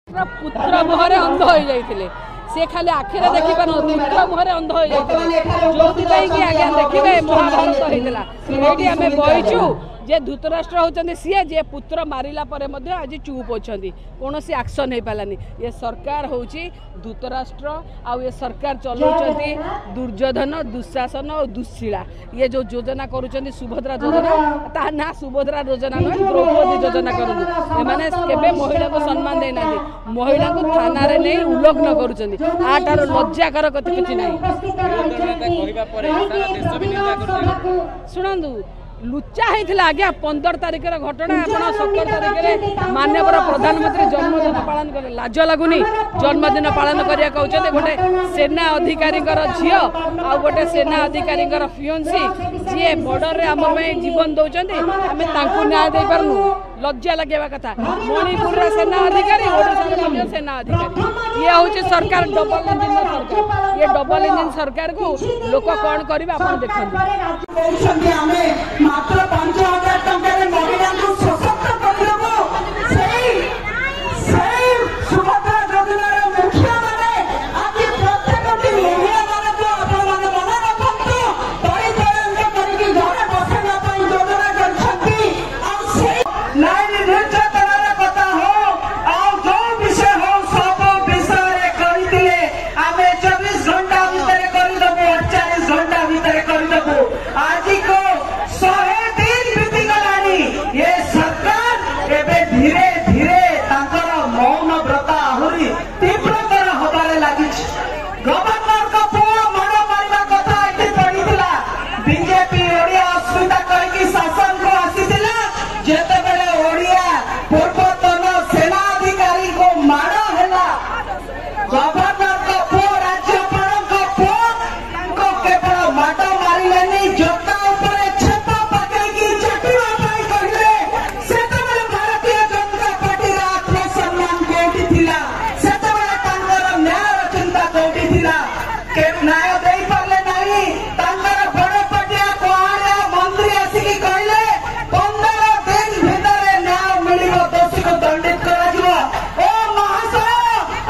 पुत्र मुहरे अंध हो जाते से खाली आखिरे देखी पार पुत्र मुहरे अंध हो जाते जो आज्ञा देखिए महाभारत होता आम बहीचु जे धृतराष्ट्र होती सी जे पुत्र मारिला आज चुप अच्छा कौन सी एक्शन हो पारानी ये सरकार हूँ धृतराष्ट्र आउ ये सरकार चलाउछंती दुर्योधन दुशासन और दुश्शीला ये जो योजना करुँच सुभद्रा योजना ता ना सुभद्रा योजना नुह द्रौपदी योजना करने केवे महिला को सम्मान देना महिला को थाना रे नहीं उल्लग्न करुँचार लज्जाकर कति किसी ना शुणु लुचा होता आज्ञा 15 तारिख घटना आप 17 तारिख माननीय प्रधानमंत्री जन्मदिन पालन कर लाज लगुनि जन्मदिन पालन करिया कहते गोटे सेना अधिकारी झी आ गोटे सेना अधिकारी फियोन्सी जी बॉर्डर आम जीवन दौरान आम न्याय दे पारनु लज्जा लगे कथा मणिपुर सेना अधिकारी ओडिशा सेना अधिकारी ये हूँ सरकार डबल इंजिन सरकार ये डबल इंजिन सरकार को लोक कौन करेंगे आप देखते मात्र 5000 टंका महिला को सशक्त करने सुभद्रा योजनार मुखिया मैंने आज प्रत्येक महिला मान को मन रखु परिचालन करके घर बसवा योजना कर लाइन निर्यातनार कथा हो आ जो विषय हो सब विषय करते आम 24 घंटा भितर करदेबू 48 घंटा भितर करदेबू आज को धीरे धीरे मौन व्रत आहरी तीव्रतर हबार लगी गवर्नर का पुआ माड़ मारिबा कथा एठी पड़ीला बीजेपी ओडिया अस्मिता करके शासन को आसीथिला जेतेबेले ओडिया पूर्वतन सेना अधिकारी को माड़ हैला गवर्नर का पुआ राज्यपाल का पुआ को केवल माड़ मारिलेनी जता ऊपर छेपा पकेगी चटवा पाई कहले सेतेबेले भारतीय जनता पार्टी रा आत्मसम्मान कोठी थिला सेतेबेले तांकर न्याय चिंता कोठी थिला के न्याय देई पाले नाही तांकर बड़ पटिया कोहारा मंत्री आसी कहले 15 दिन भीतर न्याय मिलिबो दोषी को दंडित करा जिवो ओ महाशय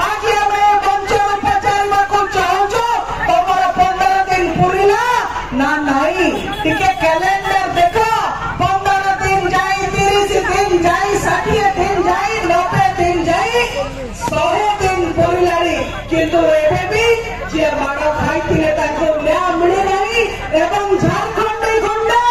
आज हमें पंचर पचारबा को चाहूछो तमर 15 दिन पुरिला ना नाही टिके कैलेंडर देखो 15 दिन जाई 30 दिन जाई 60 दिन जाई 90 दिन जाई 100 दिन पुरिलानी किंतु एबे भी जे माड़ खाइथिले ताको न्याय मिली नाही एवं झारखंडी गुंडा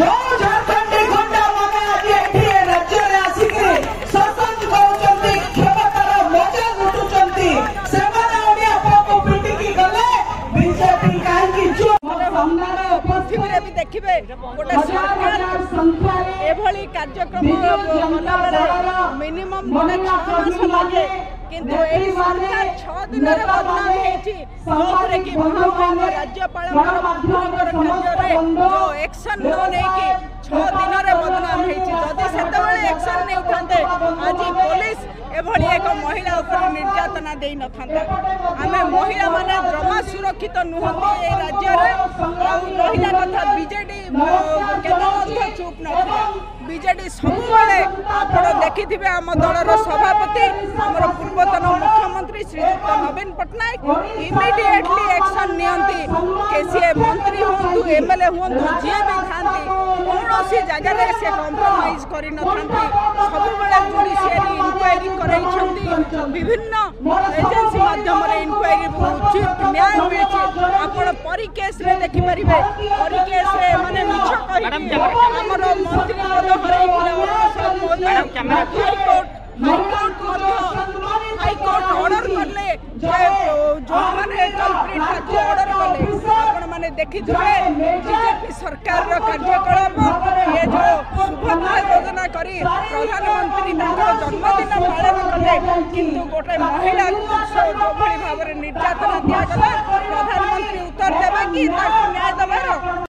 जो झारखंडी गुंडा माने आज एठी राज्य रे आसिके शासन करूचंती क्षमतार मजा लुटुचंती सेमाने ओडिया पको पिटिकी गले बीजेपी काहे कि जो सामनारे पृथ्वी रे भी देखिबे गोटे सरकार एभली कार्यक्रम मिनिमम 6 मास लागे किंतु एही सरकार 6 दिन रे बदनाम हेछि जोरे कि महामारी राज्यपाल कार्य जो एक्शन न नै कि 6 दिन रे बदनाम हेछि जदि सेतेबेले एक्शन नै थांते आज पुलिस एभली एक महिला ऊपर निर्यातना देई न थांता आमे महिला माने जमा सुरक्षित नुहंती ए राज्य रे रहिला कथा बीजेडी केना चुप न बीजेडी सबुबले आपण देखिथिबे आम दलर सभापति हमर पूर्वतन मुख्यमंत्री श्रीयुक्त नवीन पटनायक इमिडिएटली एक्शन नियंती केसीए मंत्री होंतु एमएलए होंतु जे भी थांती कौनसी जगह रे से कॉम्प्रोमाइज करि न थांती सबुबले जुडिशियरी इंक्वायरी करैछंती विभिन्न एजेंसी माध्यम रे इंक्वायरी उचित न्याय मिलछि आपण परी केस रे देखि परिबे परी केस रे माने मिछ कहि हमर मंत्री पद हाईकोर्ट ऑर्डर करले जो माने कल्प्रिट ऑर्डर करले आपण माने देखि बीजेपी सरकार रो कार्यकलाप ये जो सुभद्रा योजना करी प्रधानमंत्री जन्मदिन पालन कले किंतु गोटे महिला जो भली भाव निर्यातना दिया गला प्रधानमंत्री उत्तर देबे कि न्याय देबार